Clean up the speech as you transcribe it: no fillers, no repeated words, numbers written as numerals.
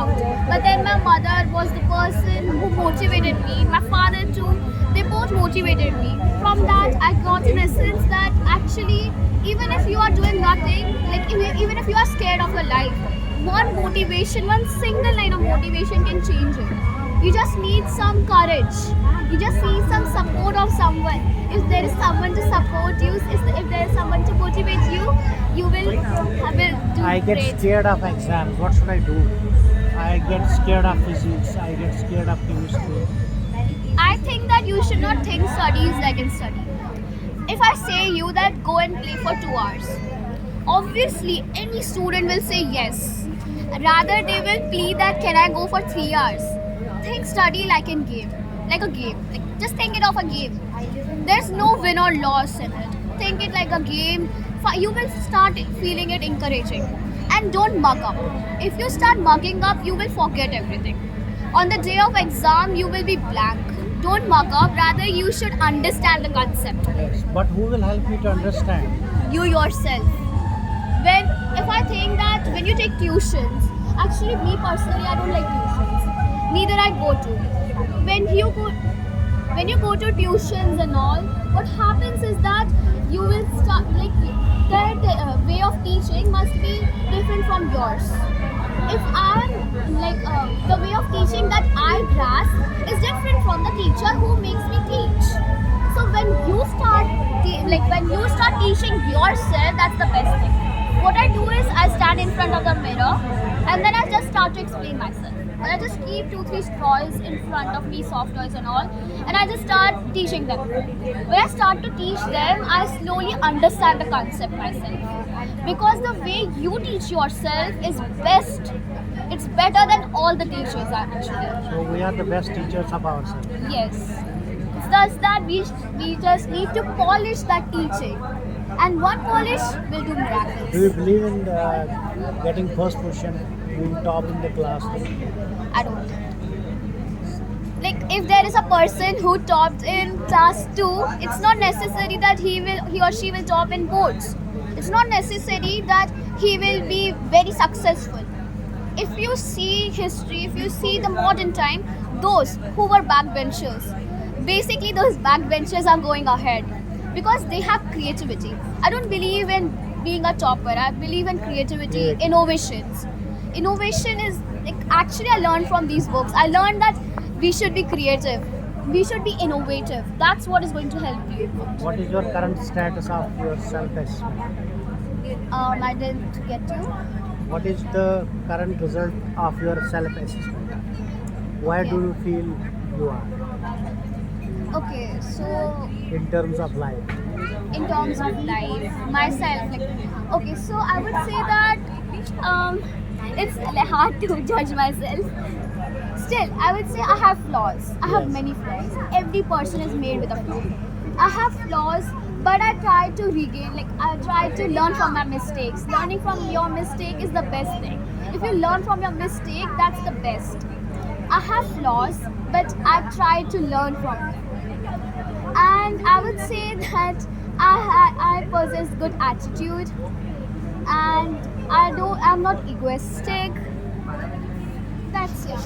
out. But then my mother was the person who motivated me. My father too. They both motivated me. From that, I got an essence that actually, even if you are doing nothing, like even if you are scared of your life, one motivation, one single line of motivation can change it. You just need some courage. You just need some support of someone. If there is someone to support you, if there is someone to motivate you, you will do I get great. scared of exams. What should I do? I get scared of physics. I get scared of chemistry. I think that you should not think studies like in study. If I say you that go and play for 2 hours, obviously any student will say yes. Rather they will plead that can I go for 3 hours. Think study like in game, like a game. Like just think it of a game. There's no win or loss in it. Think it like a game. You will start feeling it encouraging. And don't mug up. If you start mugging up, you will forget everything. On the day of exam, you will be blank. Don't mug up. Rather, you should understand the concept. Yes. But who will help me to understand? You yourself. When if I think that when you take tuitions, actually me personally I don't like tuitions. Neither I go to. When you go to tuitions and all, what happens is that you will start like their way of teaching must be different from yours. If I'm like the way of teaching that I grasp is different from the teacher who makes me teach. So when you start when you start teaching yourself, that's the best thing. What I do is I stand in front of the mirror and then I just start to explain myself. And I just keep 2-3 straws in front of me, soft toys and all, and I just start teaching them. When I start to teach them, I slowly understand the concept myself. Because the way you teach yourself is best. It's better than all the teachers actually. So we are the best teachers of ourselves. Yes. It's thus that we just need to polish that teaching. And one polish will do miracles. Do you believe in getting first position, being top in the class? I don't. Like if there is a person who topped in class 2, it's not necessary that he or she will top in boards. It's not necessary that he will be very successful. If you see history, if you see the modern time, those who were backbenchers, basically those backbenchers are going ahead because they have creativity. I don't believe in being a topper. I believe in creativity, innovations. Innovation is like actually I learned from these books. I learned that we should be creative. We should be innovative. That's what is going to help you. What is your current status of your self-assessment? I didn't get you. What is the current result of your self-assessment? Where do you feel you are Okay, so in terms of life? in terms of life, myself, okay, so I would say that it's hard to judge myself. Still, I would say I have flaws. I have Yes. many flaws. Every person is made with a flaw. I have flaws, but I try to regain, I try to learn from my mistakes. Learning from your mistake is the best thing. If you learn from your mistake, that's the best. I have flaws, but I try to learn from them. And I would say that I possess good attitude, and I'm not egoistic. That's it.